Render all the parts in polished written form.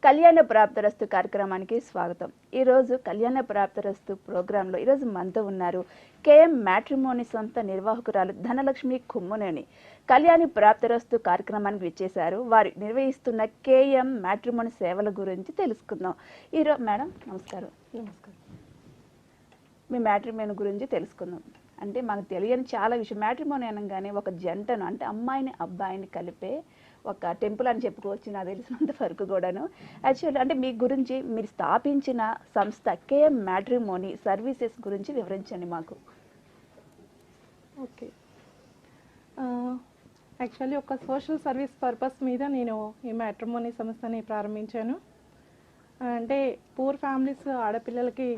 కళ్యాణ ప్రాప్తరస్తు కార్యక్రమానికి స్వాగతం. ఈరోజు కళ్యాణ ప్రాప్తరస్తు ప్రోగ్రాంలో ఈరోజు మనతో ఉన్నారు కేఎం మ్యాట్రిమోనీ సంస్థ నిర్వాహకురాలు ధనలక్ష్మి కుమ్మునేని. కళ్యాణ ప్రాప్తరస్తు కార్యక్రమానికి విచ్చేశారు. వారు నిర్వహిస్తున్న కేఎం మ్యాట్రిమోనీ సేవల గురించి తెలుసుకుందాం. ఈరోజు మేడం నమస్కారం. నమస్కారం. మీ మ్యాట్రిమోనీ గురించి తెలుసుకుందాం. అంటే మనకు తెలియని చాలా విషయం. మ్యాట్రిమోనీ అనగానే ఒక జంటను అంటే అమ్మాయిని అబ్బాయిని కలిపే ఒక టెంపుల్ అని చెప్పుకోవచ్చు, నాకు తెలిసినంత వరకు కూడాను. యాక్చువల్లీ అంటే మీ గురించి మీరు స్థాపించిన సంస్థ కేఎం మ్యాట్రిమోనీ సర్వీసెస్ గురించి వివరించండి మాకు. ఓకే, యాక్చువల్లీ ఒక సోషల్ సర్వీస్ పర్పస్ మీద నేను ఈ మ్యాట్రిమోనీ సంస్థని ప్రారంభించాను. అంటే పూర్ ఫ్యామిలీస్ ఆడపిల్లలకి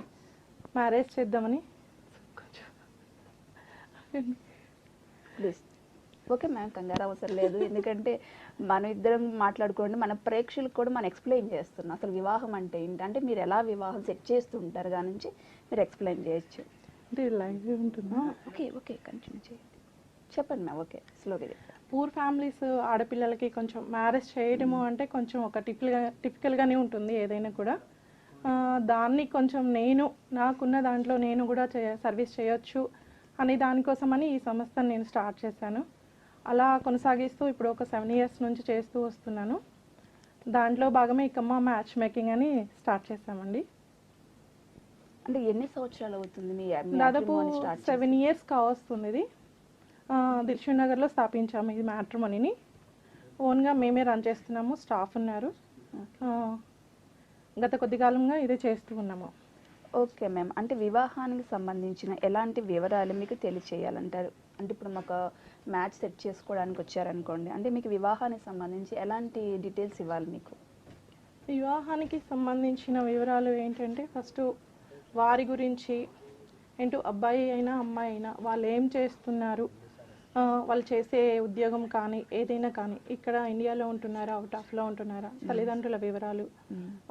మ్యారేజ్ చేద్దామని. ప్లీజ్. ఓకే మ్యామ్, కంగారు అవసరం లేదు. ఎందుకంటే మనం ఇద్దరం మాట్లాడుకోండి, మన ప్రేక్షకులకు కూడా మనం ఎక్స్ప్లెయిన్ చేస్తున్నాం అసలు వివాహం అంటే ఏంటి, అంటే మీరు ఎలా వివాహం సెట్ చేస్తుంటారు దాని నుంచి మీరు ఎక్స్ప్లెయిన్ చేయొచ్చు. అంటే లైవ్ ఉంటుందా? ఓకే ఓకే, కంటిన్యూ చేయండి, చెప్పండి మ్యామ్. ఓకే, స్లోగా చెప్పండి. పూర్ ఫ్యామిలీస్ ఆడపిల్లలకి కొంచెం మ్యారేజ్ చేయడము అంటే కొంచెం ఒక టిపికల్గానే ఉంటుంది ఏదైనా కూడా. దాన్ని కొంచెం నాకున్న దాంట్లో నేను కూడా సర్వీస్ చేయొచ్చు అనే దానికోసమని ఈ సంస్థను నేను స్టార్ట్ చేశాను. అలా కొనసాగిస్తూ ఇప్పుడు ఒక 7 years నుంచి చేస్తూ వస్తున్నాను. దాంట్లో భాగమే ఇకమ్మ మ్యాచ్ మేకింగ్ అని స్టార్ట్ చేశామండి. అంటే ఎన్ని సంవత్సరాలు అవుతుంది మీ దాదాపు 7 years కావస్తుంది. ఇది దిల్షుక్ నగర్లో స్థాపించాము ఈ మ్యాట్రిమోనీని. ఓన్గా మేమే రన్ చేస్తున్నాము, స్టాఫ్ ఉన్నారు. గత కొద్ది కాలంగా ఇదే చేస్తూ ఉన్నాము. ఓకే మ్యామ్, అంటే వివాహానికి సంబంధించిన ఎలాంటి వివరాలు మీకు తెలియచేయాలంటారు? అంటే ఇప్పుడు మాకు మ్యాచ్ సెట్ చేసుకోవడానికి వచ్చారనుకోండి, అంటే మీకు వివాహానికి సంబంధించి ఎలాంటి డీటెయిల్స్ ఇవ్వాలి మీకు? వివాహానికి సంబంధించిన వివరాలు ఏంటంటే ఫస్ట్ వారి గురించి ఏంటో, అబ్బాయి అయినా అమ్మాయి అయినా వాళ్ళు ఏం చేస్తున్నారు, వాళ్ళు చేసే ఉద్యోగం కానీ ఏదైనా కానీ, ఇక్కడ ఇండియాలో ఉంటున్నారా అవుట్ ఆఫ్లో ఉంటున్నారా, తల్లిదండ్రుల వివరాలు,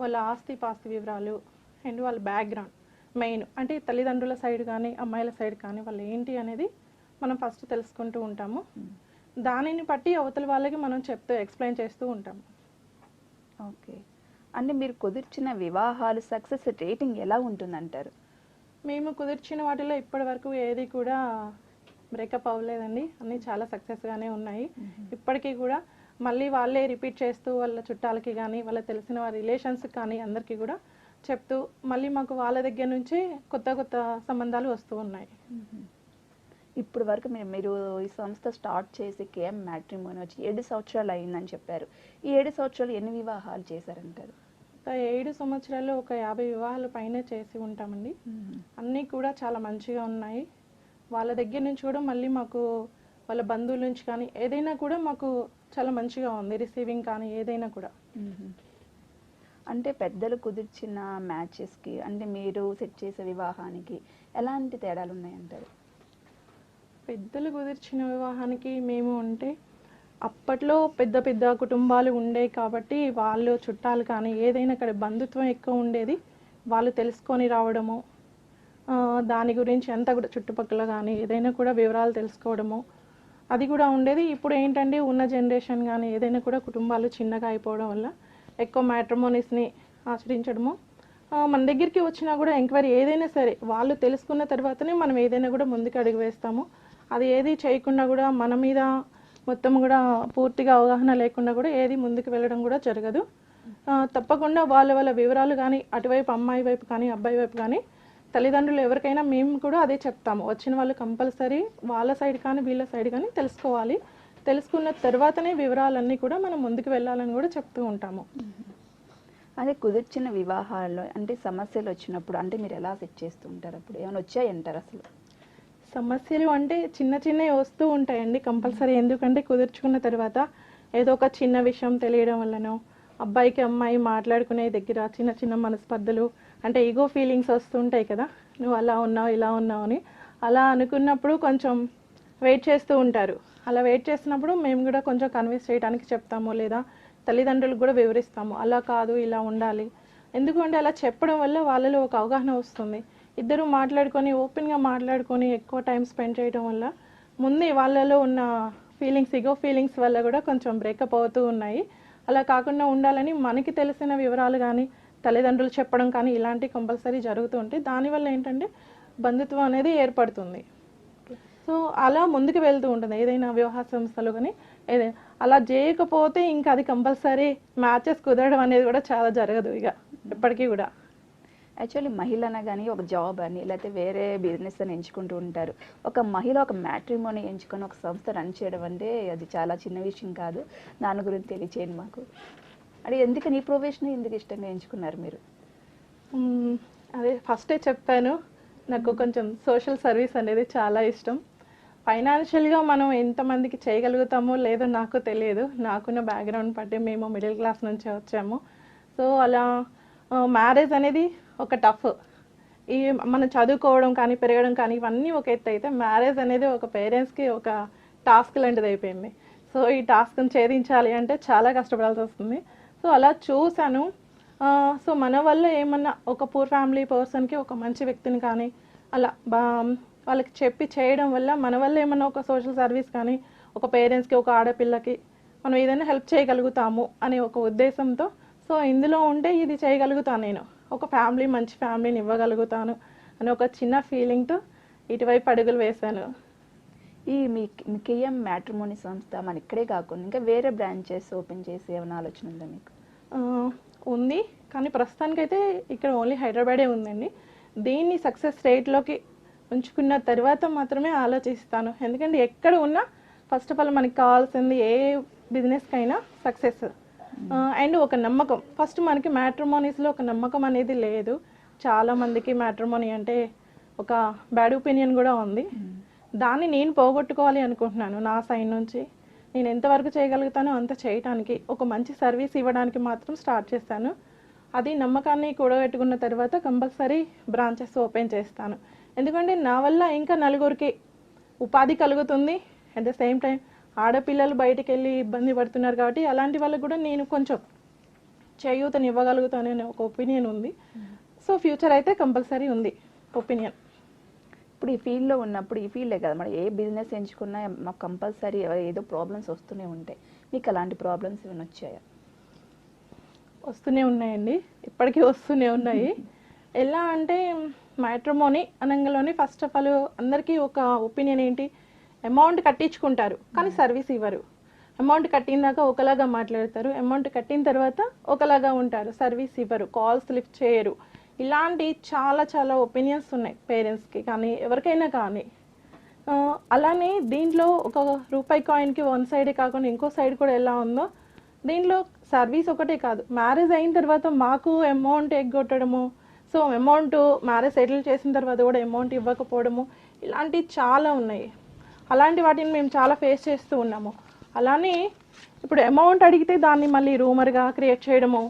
వాళ్ళ ఆస్తి పాస్తి వివరాలు అండ్ వాళ్ళ బ్యాక్గ్రౌండ్ మెయిన్. అంటే తల్లిదండ్రుల సైడ్ కానీ అమ్మాయిల సైడ్ కానీ వాళ్ళు ఏంటి అనేది మనం ఫస్ట్ తెలుసుకుంటూ ఉంటాము. దానిని బట్టి అవతల వాళ్ళకి మనం ఎక్స్ప్లెయిన్ చేస్తూ ఉంటాము. ఓకే, అంటే మీరు కుదిర్చిన వివాహాలు సక్సెస్ రేటింగ్ ఎలా ఉంటుందంటారు? మేము కుదిర్చిన వాటిలో ఇప్పటి వరకు ఏది కూడా బ్రేకప్ అవ్వలేదండి. అన్నీ చాలా సక్సెస్గానే ఉన్నాయి. ఇప్పటికీ కూడా మళ్ళీ వాళ్ళే రిపీట్ చేస్తూ వాళ్ళ చుట్టాలకి కానీ వాళ్ళ తెలిసిన వారి రిలేషన్స్కి కానీ అందరికీ కూడా చెప్తూ మళ్ళీ మాకు వాళ్ళ దగ్గర నుంచి కొత్త కొత్త సంబంధాలు వస్తూ ఉన్నాయి. ఇప్పుడు వరకు మీరు ఈ సంస్థ స్టార్ట్ చేసి కేఎం మ్యాట్రిమోనీ వచ్చి 7 సంవత్సరాలు అయిందని చెప్పారు. ఈ 7 సంవత్సరాలు ఎన్ని వివాహాలు చేశారంటారు? 7 సంవత్సరాల్లో ఒక 50 వివాహాలు పైన చేసి ఉంటామండి. అన్నీ కూడా చాలా మంచిగా ఉన్నాయి. వాళ్ళ దగ్గర నుంచి కూడా మళ్ళీ మాకు వాళ్ళ బంధువుల నుంచి కానీ ఏదైనా కూడా మాకు చాలా మంచిగా ఉంది. రిసీవింగ్ కానీ ఏదైనా కూడా. అంటే పెద్దలు కుదిర్చిన మ్యాచెస్కి అంటే మీరు సెట్ చేసే వివాహానికి ఎలాంటి తేడాలు ఉన్నాయంటారు? పెద్దలు కుదిర్చిన వివాహానికి మేము అంటే అప్పట్లో పెద్ద పెద్ద కుటుంబాలు ఉండే కాబట్టి వాళ్ళు చుట్టాలు కానీ ఏదైనా అక్కడ బంధుత్వం ఎక్కువ ఉండేది. వాళ్ళు తెలుసుకొని రావడము, దాని గురించి అంతా కూడా చుట్టుపక్కల కానీ ఏదైనా కూడా వివరాలు తెలుసుకోవడము అది కూడా ఉండేది. ఇప్పుడు ఏంటంటే ఉన్న జనరేషన్ కానీ ఏదైనా కూడా కుటుంబాలు చిన్నగా అయిపోవడం వల్ల ఎక్కువ మ్యాట్రిమోనీస్ని ఆచరించడము. మన దగ్గరికి వచ్చినా కూడా ఎంక్వైరీ ఏదైనా సరే వాళ్ళు తెలుసుకున్న తర్వాతనే మనం ఏదైనా కూడా ముందుకు అడుగు వేస్తాము. అది ఏది చేయకుండా కూడా మన మీద మొత్తం కూడా పూర్తిగా అవగాహన లేకుండా కూడా ఏది ముందుకు వెళ్ళడం కూడా జరగదు. తప్పకుండా వాళ్ళ వివరాలు కానీ అటువైపు అమ్మాయి వైపు కానీ అబ్బాయి వైపు కానీ తల్లిదండ్రులు ఎవరికైనా మేము కూడా అదే చెప్తాము. వచ్చిన వాళ్ళు కంపల్సరీ వాళ్ళ సైడ్ కానీ వీళ్ళ సైడ్ కానీ తెలుసుకోవాలి. తెలుసుకున్న తర్వాతనే వివరాలన్నీ కూడా మనం ముందుకు వెళ్ళాలని కూడా చెప్తూ ఉంటాము. అదే కుదిర్చిన వివాహాల్లో అంటే సమస్యలు వచ్చినప్పుడు అంటే మీరు ఎలా సెట్ చేస్తూ ఉంటారు? అప్పుడు ఏమైనా వచ్చాయంటారు? అసలు సమస్యలు అంటే చిన్నవి వస్తూ ఉంటాయండి కంపల్సరీ. ఎందుకంటే కుదుర్చుకున్న తర్వాత ఏదో ఒక చిన్న విషయం తెలియడం వల్లనో, అబ్బాయికి అమ్మాయి మాట్లాడుకునే దగ్గర చిన్న మనస్పర్ధలు అంటే ఈగో ఫీలింగ్స్ వస్తుంటాయి కదా, నువ్వు అలా ఉన్నావు ఇలా ఉన్నావు అని. అలా అనుకున్నప్పుడు కొంచెం వెయిట్ చేస్తూ ఉంటారు. అలా వెయిట్ చేసినప్పుడు మేము కూడా కొంచెం కన్విన్స్ చేయడానికి చెప్తాము, లేదా తల్లిదండ్రులకు కూడా వివరిస్తాము. అలా కాదు ఇలా ఉండాలి. ఎందుకంటే అలా చెప్పడం వల్ల వాళ్ళలో ఒక అవగాహన వస్తుంది. ఇద్దరు మాట్లాడుకొని ఓపెన్గా మాట్లాడుకొని ఎక్కువ టైం స్పెండ్ చేయడం వల్ల ముందే వాళ్ళలో ఉన్న ఈగో ఫీలింగ్స్ వల్ల కూడా కొంచెం బ్రేకప్ అవుతూ ఉన్నాయి. అలా కాకుండా ఉండాలని మనకి తెలిసిన వివరాలు కానీ తల్లిదండ్రులు చెప్పడం కానీ ఇలాంటివి కంపల్సరీ జరుగుతూ ఉంటాయి. దానివల్ల ఏంటంటే బంధుత్వం అనేది ఏర్పడుతుంది. సో అలా ముందుకు వెళ్తూ ఉంటుంది ఏదైనా వివాహ సంస్థలు కానీ ఏదైనా. అలా చేయకపోతే ఇంకా అది కంపల్సరీ మ్యాచెస్ కుదరడం అనేది కూడా చాలా జరగదు ఇక ఎప్పటికీ కూడా. యాక్చువల్లీ మహిళ అనగానే ఒక జాబ్ అని లేకపోతే వేరే బిజినెస్ అని ఎంచుకుంటూ ఉంటారు. ఒక మహిళ ఒక మ్యాట్రిమోని ఎంచుకొని ఒక సంస్థ రన్ చేయడం అంటే అది చాలా చిన్న విషయం కాదు. దాని గురించి తెలియచేయండి మాకు. అది ఎందుకని ఈ ప్రొఫెషన్ ఎందుకు ఇష్టంగా ఎంచుకున్నారు మీరు? అదే ఫస్టే చెప్పాను, నాకు కొంచెం సోషల్ సర్వీస్ అనేది చాలా ఇష్టం. ఫైనాన్షియల్గా మనం ఎంతమందికి చేయగలుగుతామో లేదో నాకు తెలియదు. నాకున్న బ్యాక్గ్రౌండ్ బట్టి మేము మిడిల్ క్లాస్ నుంచే వచ్చాము. సో అలా మ్యారేజ్ అనేది ఒక టఫ్. ఈ మనం చదువుకోవడం కానీ పెరగడం కానీ ఇవన్నీ ఒక ఎత్తు అయితే మ్యారేజ్ అనేది ఒక పేరెంట్స్కి ఒక టాస్క్ లాంటిది అయిపోయింది. సో ఈ టాస్క్ని ఛేదించాలి అంటే చాలా కష్టపడాల్సి వస్తుంది. సో అలా చూశాను. సో మన వల్ల ఏమన్నా ఒక పూర్ ఫ్యామిలీ పర్సన్కి ఒక మంచి వ్యక్తిని కానీ అలా వాళ్ళకి చెప్పి చేయడం వల్ల మన వల్ల ఏమన్నా ఒక సోషల్ సర్వీస్ కానీ ఒక పేరెంట్స్కి ఒక ఆడపిల్లకి మనం ఏదైనా హెల్ప్ చేయగలుగుతాము అనే ఒక ఉద్దేశంతో సో ఇందులో ఉంటే ఇది చేయగలుగుతాను, నేను ఒక ఫ్యామిలీ మంచి ఫ్యామిలీని ఇవ్వగలుగుతాను అని ఒక చిన్న ఫీలింగ్తో ఇటువైపు అడుగులు వేశాను. ఈ మీ కేఎం మ్యాట్రిమోని సంస్థ మన ఇక్కడే కాకుండా ఇంకా వేరే బ్రాంచెస్ ఓపెన్ చేసి ఏమైనా ఆలోచన ఉందా మీకు? ఉంది, కానీ ప్రస్తుతానికైతే ఇక్కడ ఓన్లీ హైదరాబాదే ఉందండి. దీన్ని సక్సెస్ రేట్లోకి ఉంచుకున్న తర్వాత మాత్రమే ఆలోచిస్తాను. ఎందుకంటే ఎక్కడ ఉన్నా ఫస్ట్ ఆఫ్ ఆల్ మనకి కావాల్సింది ఏ బిజినెస్కైనా సక్సెస్ అండ్ ఒక నమ్మకం. ఫస్ట్ మనకి మ్యాట్రిమోనీస్లో ఒక నమ్మకం అనేది లేదు. చాలామందికి మ్యాట్రిమోనీ అంటే ఒక బ్యాడ్ ఒపీనియన్ కూడా ఉంది. దాన్ని నేను పోగొట్టుకోవాలి అనుకుంటున్నాను. నా సైడ్ నుంచి నేను ఎంతవరకు చేయగలుగుతానో అంత చేయడానికి ఒక మంచి సర్వీస్ ఇవ్వడానికి మాత్రం స్టార్ట్ చేస్తాను. అది నమ్మకాన్ని కూడబెట్టుకున్న తర్వాత కంపల్సరీ బ్రాంచెస్ ఓపెన్ చేస్తాను. ఎందుకంటే నా వల్ల ఇంకా నలుగురికి ఉపాధి కలుగుతుంది. అట్ ద సేమ్ టైం ఆడపిల్లలు బయటికి వెళ్ళి ఇబ్బంది పడుతున్నారు కాబట్టి అలాంటి వాళ్ళకు కూడా నేను కొంచెం చేయూతని ఇవ్వగలుగుతాననే ఒక ఒపీనియన్ ఉంది. సో ఫ్యూచర్ అయితే కంపల్సరీ ఉంది ఒపీనియన్. ఇప్పుడు ఈ ఫీల్డ్లో ఉన్నప్పుడు ఈ ఫీల్డే కదా మనం ఏ బిజినెస్ ఎంచుకున్నా మాకు కంపల్సరీ ఏదో ప్రాబ్లమ్స్ వస్తూనే ఉంటాయి. మీకు అలాంటి ప్రాబ్లమ్స్ ఏమైనా వచ్చాయా? వస్తూనే ఉన్నాయండి, ఇప్పటికీ వస్తూనే ఉన్నాయి. ఎలా అంటే మ్యాట్రిమోనీ అనగానే ఫస్ట్ ఆఫ్ ఆల్ అందరికీ ఒక ఒపీనియన్ ఏంటి, అమౌంట్ కట్టించుకుంటారు కానీ సర్వీస్ ఇవ్వరు. అమౌంట్ కట్టిన దాకా ఒకలాగా మాట్లాడతారు, అమౌంట్ కట్టిన తర్వాత ఒకలాగా ఉంటారు, సర్వీస్ ఇవ్వరు, కాల్స్ లిఫ్ట్ చేయరు. ఇలాంటి చాలా చాలా ఒపీనియన్స్ ఉన్నాయి పేరెంట్స్కి కానీ ఎవరికైనా కానీ. అలానే దీంట్లో ఒక రూపాయి కాయిన్కి వన్ సైడే కాకుండా ఇంకో సైడ్ కూడా ఎలా ఉందో దీంట్లో సర్వీస్ ఒకటే కాదు, మ్యారేజ్ అయిన తర్వాత మాకు అమౌంట్ ఎగ్గొట్టడము, సో అమౌంట్ మ్యారేజ్ సెటిల్ చేసిన తర్వాత కూడా అమౌంట్ ఇవ్వకపోవడము, ఇలాంటివి చాలా ఉన్నాయి. అలాంటి వాటిని మేము చాలా ఫేస్ చేస్తూ ఉన్నాము. అలానే ఇప్పుడు అమౌంట్ అడిగితే దాన్ని మళ్ళీ రూమర్గా క్రియేట్ చేయడము,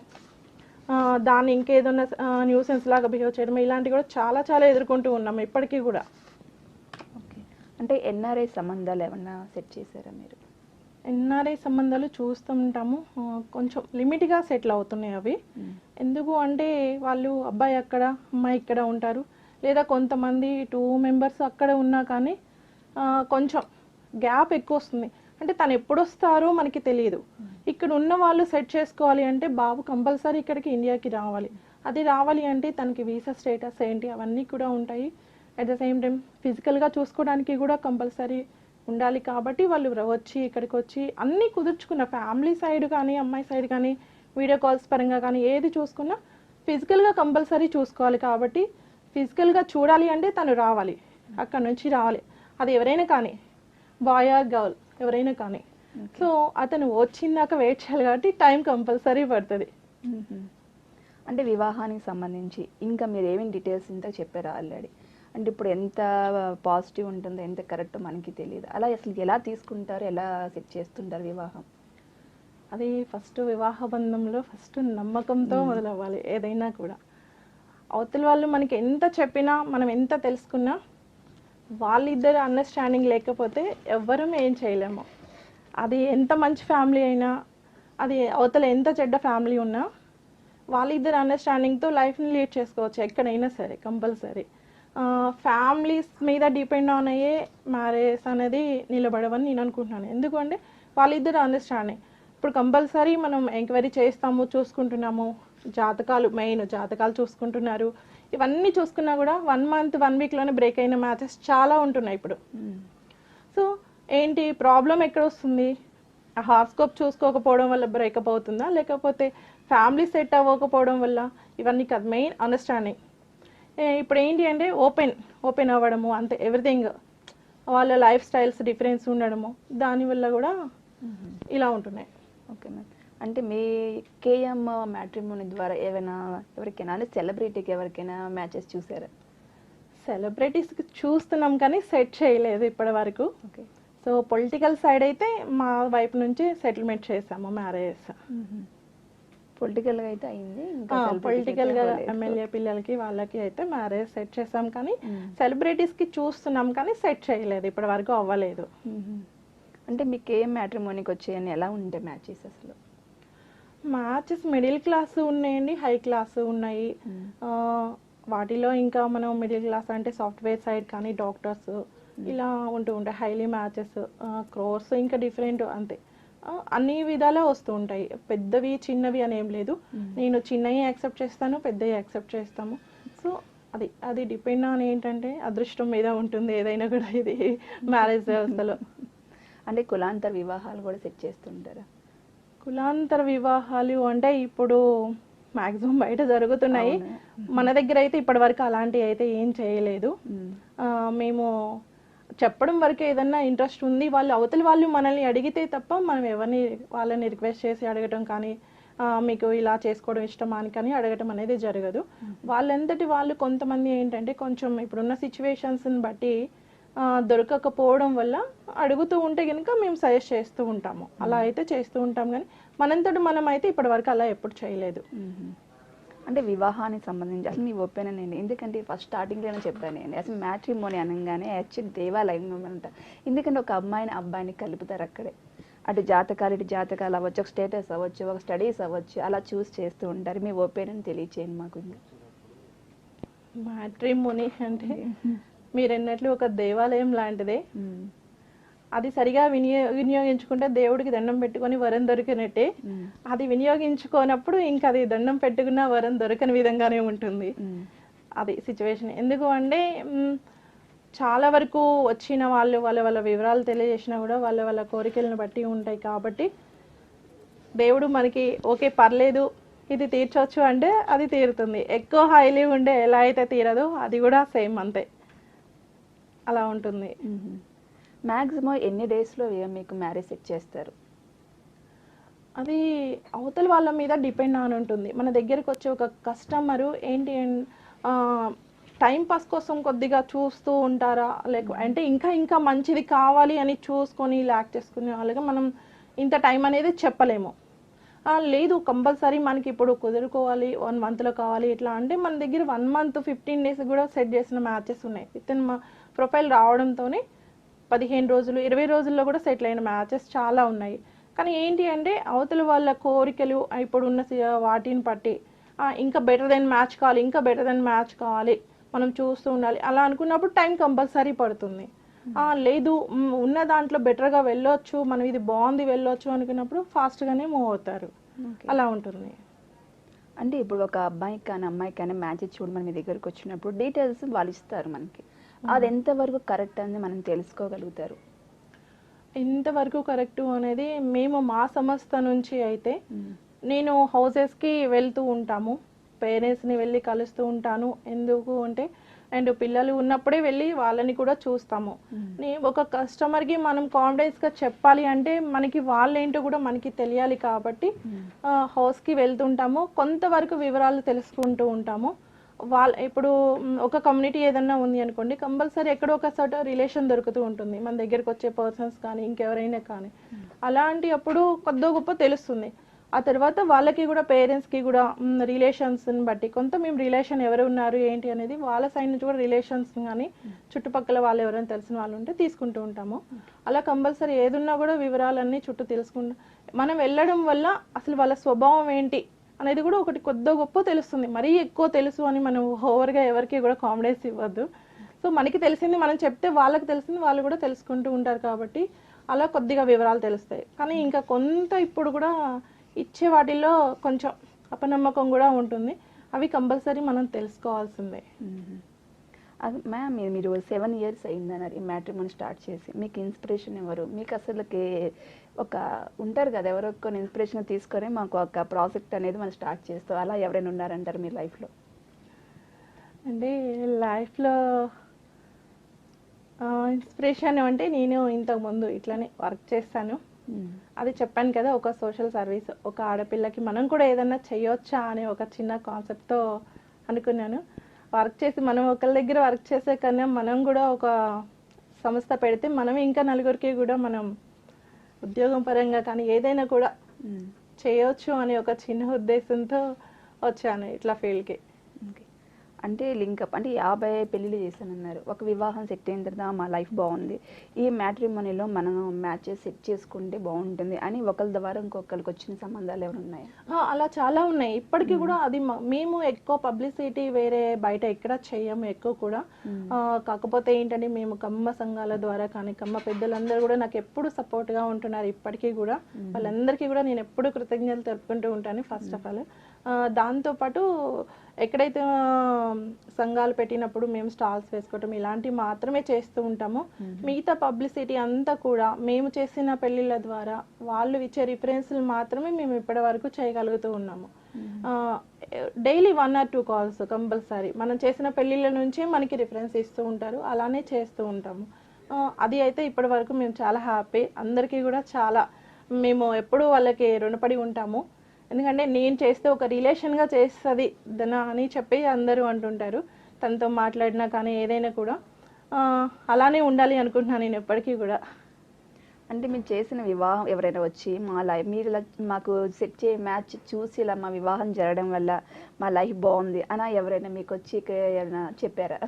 దాన్ని ఇంకేదన్నా న్యూసెన్స్ లాగా బిహేవ్ చేయడము, ఇలాంటివి కూడా చాలా చాలా ఎదుర్కొంటూ ఉన్నాము ఇప్పటికీ కూడా. ఓకే, అంటే ఎన్ఆర్ఐ సంబంధాలు ఏమన్నా సెట్ చేశారా మీరు? ఎన్ఆర్ఐ సంబంధాలు చూస్తుంటాము, కొంచెం లిమిట్గా సెటిల్ అవుతున్నాయి అవి. ఎందుకు అంటే వాళ్ళు అబ్బాయి అక్కడ అమ్మాయి ఇక్కడ ఉంటారు, లేదా కొంతమంది 2 మెంబర్స్ అక్కడ ఉన్నా కానీ కొంచెం గ్యాప్ ఎక్కువ వస్తుంది. అంటే తను ఎప్పుడు వస్తారో మనకి తెలియదు. ఇక్కడ ఉన్న వాళ్ళు సెట్ చేసుకోవాలి అంటే బాబు కంపల్సరీ ఇక్కడికి ఇండియాకి రావాలి. అది రావాలి అంటే తనకి వీసా స్టేటస్ ఏంటి అవన్నీ కూడా ఉంటాయి. అట్ ద సేమ్ టైం ఫిజికల్గా చూసుకోవడానికి కూడా కంపల్సరీ ఉండాలి. కాబట్టి వాళ్ళు వచ్చి ఇక్కడికి వచ్చి అన్నీ కుదుర్చుకున్న ఫ్యామిలీ సైడ్ కానీ అమ్మాయి సైడ్ కానీ వీడియో కాల్స్ పరంగా కానీ ఏది చూసుకున్నా ఫిజికల్గా కంపల్సరీ చూసుకోవాలి. కాబట్టి ఫిజికల్గా చూడాలి అంటే తను రావాలి, అక్కడ నుంచి రావాలి. అది ఎవరైనా కానీ బాయ్ ఆర్ గర్ల్ ఎవరైనా కానీ. సో అతను వచ్చిందాక వెయిట్ చేయాలి కాబట్టి టైం కంపల్సరీ పడుతుంది. అంటే వివాహానికి సంబంధించి ఇంకా మీరు ఏమేమి డీటెయిల్స్ ఇంత చెప్పారు ఆల్రెడీ. అంటే ఇప్పుడు ఎంత పాజిటివ్ ఉంటుందో ఎంత కరెక్ట్ మనకి తెలియదు. అలా అసలు ఎలా తీసుకుంటారు, ఎలా సెట్ చేస్తుంటారు వివాహం? అది ఫస్ట్ వివాహ బంధంలో ఫస్ట్ నమ్మకంతో మొదలవ్వాలి ఏదైనా కూడా. అవతల వాళ్ళు మనకి ఎంత చెప్పినా మనం ఎంత తెలుసుకున్నా వాళ్ళిద్దరు అండర్స్టాండింగ్ లేకపోతే ఎవ్వరం ఏం చేయలేము. అది ఎంత మంచి ఫ్యామిలీ అయినా, అది అవతల ఎంత చెడ్డ ఫ్యామిలీ ఉన్నా వాళ్ళిద్దరు అండర్స్టాండింగ్తో లైఫ్ని లీడ్ చేసుకోవచ్చు ఎక్కడైనా సరే కంపల్సరీ. ఫ్యామిలీస్ మీద డిపెండ్ ఆన్ అయ్యే మ్యారేజ్ అనేది నిలబడవని నేను అనుకుంటున్నాను. ఎందుకంటే వాళ్ళిద్దరు అండర్స్టాండింగ్, ఇప్పుడు కంపల్సరీ మనం ఎంక్వైరీ చేస్తాము, చూసుకుంటున్నాము. జాతకాలు మెయిన్, జాతకాలు చూసుకుంటున్నారు. ఇవన్నీ చూసుకున్నా కూడా 1 మంత్ 1 వీక్లోనే బ్రేక్ అయిన మ్యాచెస్ చాలా ఉంటున్నాయి ఇప్పుడు. సో ఏంటి ప్రాబ్లం ఎక్కడ వస్తుంది? ఆ హార్స్కోప్ చూసుకోకపోవడం వల్ల బ్రేకప్ అవుతుందా, లేకపోతే ఫ్యామిలీ సెట్ అవ్వకపోవడం వల్ల? ఇవన్నీ కాదు, మెయిన్ అండర్స్టాండింగ్. ఇప్పుడు ఏంటి అంటే ఓపెన్ అవ్వడము, అంతే. ఎవ్రీథింగ్ వాళ్ళ లైఫ్ స్టైల్స్ డిఫరెన్స్ ఉండడము, దానివల్ల కూడా ఇలా ఉంటున్నాయి. Okay ma'am. అంటే మీ కేఎం మ్యాట్రిమోనీ ద్వారా ఎవరికైనా అంటే సెలబ్రిటీకి ఎవరికైనా మ్యాచెస్ చూసారా? సెలబ్రిటీస్కి చూస్తున్నాం కానీ సెట్ చేయలేదు ఇప్పటి వరకు. ఓకే. సో పొలిటికల్ సైడ్ అయితే మా వైపు నుంచి సెటిల్మెంట్ చేసాము మ్యారేజెస్. పొలిటికల్గా అయితే అయింది, ఇంకా పొలిటికల్గా ఎమ్మెల్యే పిల్లలకి వాళ్ళకి అయితే మ్యారేజ్ సెట్ చేసాం, కానీ సెలబ్రిటీస్కి చూస్తున్నాం కానీ సెట్ చేయలేదు, ఇప్పటి వరకు అవ్వలేదు. అంటే మీ కేఎం మ్యాట్రిమోనీకి వచ్చేయని ఎలా ఉంటాయి మ్యాచెస్ అసలు? మ్యాచెస్ మిడిల్ క్లాస్ ఉన్నాయండి, హై క్లాస్ ఉన్నాయి. వాటిలో ఇంకా మనం మిడిల్ క్లాస్ అంటే సాఫ్ట్వేర్ సైడ్ కానీ డాక్టర్స్ ఇలా ఉంటూ ఉంటాయి. హైలీ మ్యాచెస్ క్రోర్స్ ఇంకా డిఫరెంట్, అంతే. అన్ని విధాలా వస్తూ ఉంటాయి, పెద్దవి చిన్నవి అని ఏం లేదు. నేను చిన్నవి యాక్సెప్ట్ చేస్తాను, పెద్దవి యాక్సెప్ట్ చేస్తాము. సో అది డిపెండ్ ఆన్ ఏంటంటే అదృష్టం మీద ఉంటుంది ఏదైనా కూడా. ఇది మ్యారేజ్ వ్యవస్థలో అంటే కులాంతర వివాహాలు కూడా సెట్ చేస్తుంటారా? కులాంతర వివాహాలు అంటే ఇప్పుడు మ్యాక్సిమం బయట జరుగుతున్నాయి. మన దగ్గర అయితే ఇప్పటి వరకు అలాంటివి అయితే ఏం చేయలేదు. మేము చెప్పడం వరకు ఏదన్నా ఇంట్రెస్ట్ ఉంది, అవతలి వాళ్ళు మనల్ని అడిగితే తప్ప మనం వాళ్ళని రిక్వెస్ట్ చేసి అడగటం కానీ, మీకు ఇలా చేసుకోవడం ఇష్టమా అని కానీ అడగటం అనేది జరగదు. వాళ్ళంతటి వాళ్ళు కొంతమంది ఏంటంటే కొంచెం ఇప్పుడున్న సిచ్యువేషన్స్ని బట్టి దొరకకపోవడం వల్ల అడుగుతూ ఉంటే కనుక మేము సజెస్ట్ చేస్తూ ఉంటాము. అలా అయితే చేస్తూ ఉంటాం, కానీ మనంతటి మనం అయితే ఇప్పటి వరకు అలా ఎప్పుడు చేయలేదు. అంటే వివాహానికి సంబంధించి అసలు మీ ఒపీనియన్ ఏంటి? ఎందుకంటే ఫస్ట్ స్టార్టింగ్లోనే చెప్పాను నేను, అసలు మ్యాట్రిమోనీ అనగానే యాక్చువల్లీ దేవాలయం అంట. ఎందుకంటే ఒక అమ్మాయిని అబ్బాయిని కలుపుతారు అక్కడే. ఇటు జాతకాలు అవ్వచ్చు, ఒక స్టేటస్ అవ్వచ్చు, ఒక స్టడీస్ అవ్వచ్చు, అలా చూస్ చేస్తూ ఉంటారు. మీ ఒపీనియన్ తెలియచేయండి మాకు. మ్యాట్రిమోనీ అంటే మీరు అన్నట్లు ఒక దేవాలయం లాంటిదే. అది సరిగా వినియోగించుకుంటే దేవుడికి దండం పెట్టుకొని వరం దొరికినట్టే. అది వినియోగించుకోనప్పుడు ఇంకా అది దండం పెట్టుకున్న వరం దొరకని విధంగానే ఉంటుంది అది సిచ్యువేషన్. ఎందుకు అంటే చాలా వరకు వచ్చిన వాళ్ళ వివరాలు తెలియజేసినా కూడా వాళ్ళ కోరికలను బట్టి ఉంటాయి. కాబట్టి దేవుడు మనకి ఓకే పర్లేదు ఇది తీర్చవచ్చు అంటే అది తీరుతుంది. ఎక్కువ హైలీ ఉండే ఎలా అయితే తీరదో అది కూడా సేమ్ అంతే, అలా ఉంటుంది. మ్యాక్సిమం ఎన్ని డేస్లో మీకు మ్యారేజ్ సెట్ చేస్తారు? అది అవతల వాళ్ళ మీద డిపెండ్ అని ఉంటుంది. మన దగ్గరకు వచ్చే ఒక కస్టమరు ఏంటి టైం పాస్ కోసం కొద్దిగా చూస్తూ ఉంటారా, అంటే ఇంకా మంచిది కావాలి అని చూసుకొని ల్యాక్ చేసుకునే వాళ్ళగా మనం ఇంత టైం అనేది చెప్పలేము. లేదు కంపల్సరీ మనకి ఇప్పుడు కుదురుకోవాలి 1 మంత్లో కావాలి ఇట్లా అంటే మన దగ్గర 1 మంత్ 15 డేస్ కూడా సెట్ చేసిన మ్యాచెస్ ఉన్నాయి. మా ప్రొఫైల్ రావడంతోనే 15 రోజులు 20 రోజుల్లో కూడా సెటిల్ అయిన మ్యాచెస్ చాలా ఉన్నాయి. కానీ ఏంటి అంటే అవతల వాళ్ళ కోరికలు ఇప్పుడున్న వాటిని బట్టి ఇంకా బెటర్ దెన్ మ్యాచ్ కావాలి మనం చూస్తూ ఉండాలి. అలా అనుకున్నప్పుడు టైం కంపల్సరీ పడుతుంది. లేదు ఉన్న దాంట్లో బెటర్గా వెళ్ళొచ్చు, మనం ఇది బాగుంది వెళ్ళొచ్చు అనుకున్నప్పుడు ఫాస్ట్గానే మూవ్ అవుతారు. అలా ఉంటుంది. అంటే ఇప్పుడు ఒక అబ్బాయికి కానీ అమ్మాయికి కానీ మ్యాచెస్ చూడమని మీ దగ్గరకు వచ్చినప్పుడు డీటెయిల్స్ వాళ్ళు ఇస్తారు మనకి. అది ఎంతవరకు కరెక్ట్ అని మనం తెలుసుకోగలుగుతారు? ఎంతవరకు కరెక్ట్ అనేది మేము మా సంస్థ నుంచి అయితే నేను హౌసెస్కి వెళ్తూ ఉంటాము, పేరెంట్స్ని వెళ్ళి కలుస్తూ ఉంటాను. ఎందుకు అంటే అండ్ పిల్లలు ఉన్నప్పుడే వెళ్ళి వాళ్ళని కూడా చూస్తాము. ఒక కస్టమర్కి మనం కాన్ఫిడెన్స్గా చెప్పాలి అంటే మనకి వాళ్ళేంటో కూడా మనకి తెలియాలి. కాబట్టి హౌస్కి వెళ్తుంటాము, కొంతవరకు వివరాలు తెలుసుకుంటూ ఉంటాము. ఇప్పుడు ఒక కమ్యూనిటీ ఏదన్నా ఉంది అనుకోండి, కంపల్సరీ ఎక్కడో ఒక చోట రిలేషన్ దొరుకుతూ ఉంటుంది మన దగ్గరకు వచ్చే పర్సన్స్ కానీ ఇంకెవరైనా కానీ. అలాంటి అప్పుడు కొద్ది గొప్ప తెలుస్తుంది. ఆ తర్వాత వాళ్ళకి కూడా పేరెంట్స్కి కూడా రిలేషన్స్ని బట్టి కొంత మేము రిలేషన్ ఎవరు ఉన్నారు ఏంటి అనేది వాళ్ళ సైడ్ నుంచి కూడా రిలేషన్స్ కానీ చుట్టుపక్కల వాళ్ళు ఎవరైనా తెలిసిన వాళ్ళు ఉంటే తీసుకుంటూ ఉంటాము. అలా కంపల్సరీ ఏదున్నా కూడా వివరాలన్నీ చుట్టూ తెలుసుకుంటాం. మనం వెళ్ళడం వల్ల అసలు వాళ్ళ స్వభావం ఏంటి అనేది కూడా ఒకటి కొద్ది గొప్ప తెలుస్తుంది. మరీ ఎక్కువ తెలుసు అని మనం ఓవర్గా ఎవరికి కూడా కాన్ఫిడెన్స్ ఇవ్వద్దు. సో మనకి తెలిసింది మనం చెప్తే వాళ్ళకి తెలిసింది వాళ్ళు కూడా తెలుసుకుంటూ ఉంటారు. కాబట్టి అలా కొద్దిగా వివరాలు తెలుస్తాయి. కానీ ఇంకా కొంత ఇప్పుడు కూడా ఇచ్చే వాటిల్లో కొంచెం అపనమ్మకం కూడా ఉంటుంది. అవి కంపల్సరీ మనం తెలుసుకోవాల్సిందే. అది మ్యామ్ మీరు 7 years అయిందన్నారు ఈ మ్యాట్రిమోని స్టార్ట్ చేసి. మీకు ఇన్స్పిరేషన్ ఎవరు? మీకు అసలుకి ఒక ఉంటారు కదా, ఎవరో కొన్ని ఇన్స్పిరేషన్ తీసుకొని మాకు ఒక ప్రాజెక్ట్ అనేది మనం స్టార్ట్ చేస్తాం, అలా ఎవరైనా ఉన్నారంటారు మీ లైఫ్లో? అంటే లైఫ్లో ఇన్స్పిరేషన్ అంటే నేను ఇంతకుముందు ఇట్లానే వర్క్ చేస్తాను. అది చెప్పాను కదా, ఒక సోషల్ సర్వీస్, ఒక ఆడపిల్లకి మనం కూడా ఏదన్నా చేయొచ్చా అనే ఒక చిన్న కాన్సెప్ట్తో అనుకున్నాను. వర్క్ చేసి మనం ఒకరి దగ్గర వర్క్ చేసే కన్నా మనం కూడా ఒక సంస్థ పెడితే మనం ఇంకా నలుగురికి కూడా మనం ఉద్యోగం పరంగా కానీ ఏదైనా కూడా చేయొచ్చు అనే ఒక చిన్న ఉద్దేశంతో వచ్చాను ఇట్లా ఫీల్డ్కి. అంటే లింకప్ అంటే 50 పెళ్ళిళ్ళు చేశానన్నారు. ఒక వివాహం సెట్ అయిన తర్వాత మా లైఫ్ బాగుంది, ఈ మ్యాట్రిమోనీలో మనం మ్యాచెస్ సెట్ చేసుకుంటే బాగుంటుంది అని ఒకరి ద్వారా ఇంకొకరికి వచ్చిన సంబంధాలు ఏమైనా ఉన్నాయా? అలా చాలా ఉన్నాయి ఇప్పటికీ కూడా. అది మేము ఎక్కువ పబ్లిసిటీ వేరే బయట ఎక్కడ చెయ్యము ఎక్కువ కూడా. కాకపోతే ఏంటంటే మేము కమ్మ సంఘాల ద్వారా కానీ కమ్మ పెద్దలందరూ కూడా నాకు ఎప్పుడు సపోర్ట్గా ఉంటున్నారు ఇప్పటికీ కూడా. వాళ్ళందరికీ కూడా నేను ఎప్పుడు కృతజ్ఞతలు తెలుపుకుంటూ ఉంటాను ఫస్ట్ ఆఫ్ ఆల్. దాంతోపాటు ఎక్కడైతే సంఘాలు పెట్టినప్పుడు మేము స్టాల్స్ వేసుకోవటం ఇలాంటివి మాత్రమే చేస్తూ ఉంటాము. మిగతా పబ్లిసిటీ అంతా కూడా మేము చేసిన పెళ్ళిళ్ళ ద్వారా వాళ్ళు ఇచ్చే రిఫరెన్స్లు మాత్రమే మేము ఇప్పటి వరకు చేయగలుగుతూ ఉన్నాము. డైలీ 1 or 2 calls కంపల్సరీ మనం చేసిన పెళ్ళిళ్ళ నుంచే మనకి రిఫరెన్స్ ఇస్తూ ఉంటారు, అలానే చేస్తూ ఉంటాము. అది అయితే ఇప్పటి వరకు మేము చాలా హ్యాపీ. అందరికీ కూడా చాలా మేము ఎప్పుడూ వాళ్ళకి రుణపడి ఉంటాము. ఎందుకంటే నేను చేస్తే ఒక రిలేషన్గా చేస్తుంది దన అని చెప్పి అందరూ అంటుంటారు. తనతో మాట్లాడినా కానీ ఏదైనా కూడా అలానే ఉండాలి అనుకుంటున్నాను నేను ఎప్పటికీ కూడా. అంటే మీరు చేసిన వివాహం ఎవరైనా వచ్చి మా లైఫ్ మీరు ఇలా మాకు సెట్ చే మ్యాచ్ చూసి ఇలా మా వివాహం జరగడం వల్ల మా లైఫ్ బాగుంది అని ఎవరైనా మీకు వచ్చి ఏమైనా చెప్పారా?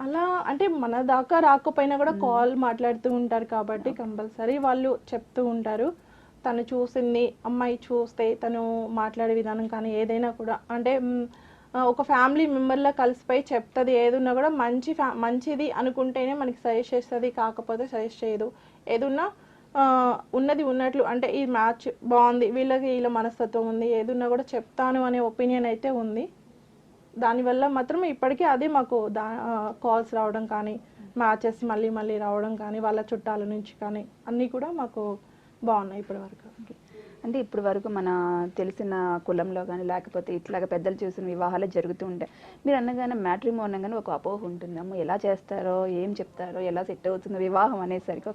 అలా అంటే మన దాకా రాకపోయినా కూడా కాల్ మాట్లాడుతూ ఉంటారు కాబట్టి కంపల్సరీ వాళ్ళు చెప్తూ ఉంటారు. తను చూసింది, అమ్మాయి చూస్తే తను మాట్లాడే విధానం కానీ ఏదైనా కూడా అంటే ఒక ఫ్యామిలీ మెంబర్లా కలిసిపోయి చెప్తుంది. ఏదున్నా కూడా మంచిది అనుకుంటేనే మనకి సజెస్ట్ చేస్తుంది, కాకపోతే సజెస్ట్ చేయదు. ఏదున్నా ఉన్నది ఉన్నట్లు అంటే ఈ మ్యాచ్ బాగుంది, వీళ్ళకి వీళ్ళ మనస్తత్వం ఉంది, ఏదున్నా కూడా చెప్తాను అనే ఒపీనియన్ అయితే ఉంది. దానివల్ల మాత్రం ఇప్పటికీ అదే మాకు కాల్స్ రావడం కానీ మ్యాచెస్ మళ్ళీ మళ్ళీ రావడం కానీ వాళ్ళ చుట్టాల నుంచి కానీ అన్నీ కూడా మాకు బాగున్నాయి ఇప్పటి వరకు. అంటే ఇప్పటి వరకు మన తెలిసిన కులంలో కానీ లేకపోతే ఇట్లాగా పెద్దలు చూసిన వివాహాలే జరుగుతూ ఉంటాయి. మీరు అన్నగానే మ్యాట్రిమోని అనగానే ఒక అపోహ ఉంటుంది, అమ్మో ఎలా చేస్తారో ఏం చెప్తారో ఎలా సెట్ అవుతుందో వివాహం అనేసరికి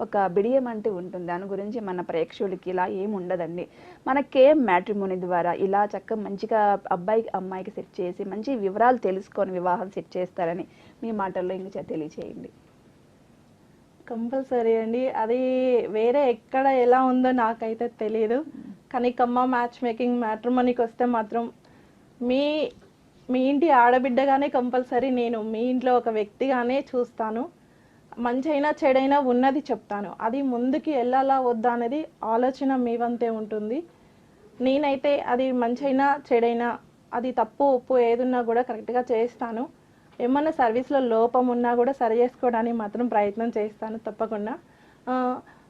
ఒక బిడియం అంటూ ఉంటుంది. దాని గురించి మన ప్రేక్షకులకి ఇలా ఏమి ఉండదండి. మనకే మ్యాట్రిమోని ద్వారా ఇలా చక్కగా మంచిగా అబ్బాయికి అమ్మాయికి సెట్ చేసి మంచి వివరాలు తెలుసుకొని వివాహం సెట్ చేస్తారని మీ మాటల్లో ఇంకా తెలియచేయండి. కంపల్సరీ అండి. అది వేరే ఎక్కడ ఎలా ఉందో నాకైతే తెలియదు, కానీ కమ్మ మ్యాచ్ మేకింగ్ మ్యాట్రిమోనీకి వస్తే మాత్రం మీ ఇంటి ఆడబిడ్డగానే కంపల్సరీ నేను మీ ఇంట్లో ఒక వ్యక్తిగానే చూస్తాను. మంచైనా చెడైనా ఉన్నది చెప్తాను. అది ముందుకి వెళ్ళాలా వద్దా అనేది ఆలోచన మీ వంతే ఉంటుంది. నేనైతే అది మంచైనా చెడైనా అది తప్పు ఒప్పు ఏదున్నా కూడా కరెక్ట్గా చేస్తాను. ఏమన్నా సర్వీస్లో లోపం ఉన్నా కూడా సరి చేసుకోవడానికి మాత్రం ప్రయత్నం చేస్తాను తప్పకుండా.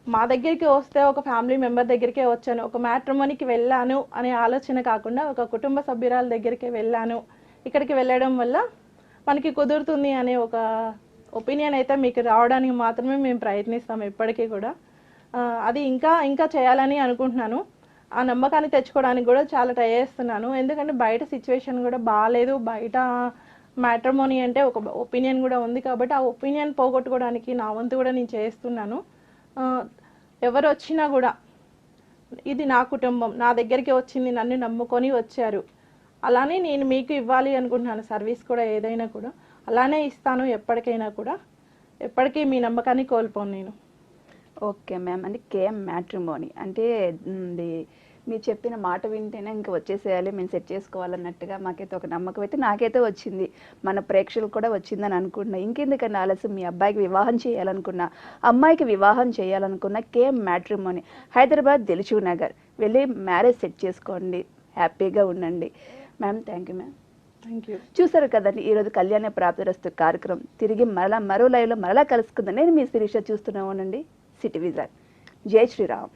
మా దగ్గరికి వస్తే ఒక ఫ్యామిలీ మెంబర్ దగ్గరికే వచ్చాను, ఒక మ్యాట్రిమోనీకి వెళ్ళాను అనే ఆలోచన కాకుండా ఒక కుటుంబ సభ్యురాల దగ్గరికి వెళ్ళాను, ఇక్కడికి వెళ్ళడం వల్ల మనకి కుదురుతుంది అనే ఒక ఒపీనియన్ అయితే మీకు రావడానికి మాత్రమే మేము ప్రయత్నిస్తాము ఎప్పటికీ కూడా. అది ఇంకా చేయాలని అనుకుంటున్నాను. ఆ నమ్మకాన్ని తెచ్చుకోవడానికి కూడా చాలా ట్రై చేస్తున్నాను. ఎందుకంటే బయట సిచ్యువేషన్ కూడా బాగాలేదు, బయట మ్యాట్రిమోనీ అంటే ఒక ఒపీనియన్ కూడా ఉంది కాబట్టి ఆ ఒపీనియన్ పోగొట్టుకోవడానికి నా వంతు కూడా నేను చేస్తున్నాను. ఎవరు వచ్చినా కూడా ఇది నా కుటుంబం, నా దగ్గరికి వచ్చింది, నన్ను నమ్ముకొని వచ్చారు, అలానే నేను మీకు ఇవ్వాలి అనుకుంటున్నాను. సర్వీస్ కూడా ఏదైనా కూడా అలానే ఇస్తాను ఎప్పటికైనా కూడా. ఎప్పటికీ మీ నమ్మకాన్ని కోల్పోను నేను. Okay ma'am. అంటే కేఎం మ్యాట్రిమోనీ అంటే మీరు చెప్పిన మాట వింటేనే ఇంకా వచ్చేసేయాలి, మేము సెట్ చేసుకోవాలన్నట్టుగా మాకైతే ఒక నమ్మకం అయితే నాకైతే వచ్చింది, మన ప్రేక్షకులు కూడా వచ్చిందని అనుకుంటున్నా. ఇంకెందుకన్నా ఆలస్యం, మీ అబ్బాయికి వివాహం చేయాలనుకున్నా, అమ్మాయికి వివాహం చేయాలనుకున్నా కేఎం మ్యాట్రిమోనీ హైదరాబాద్ దిల్సుఖ్ నగర్ వెళ్ళి మ్యారేజ్ సెట్ చేసుకోండి, హ్యాపీగా ఉండండి. Ma'am thank you ma'am. Thank you. చూసారు కదండి ఈరోజు కళ్యాణ ప్రాప్తిరస్తు కార్యక్రమం. తిరిగి మరో లైవ్లో మరలా కలుసుకుందాం. నేను మీ శిరీష. చూస్తూనే ఉండండి సిటీ విజన్. జై శ్రీరామ్.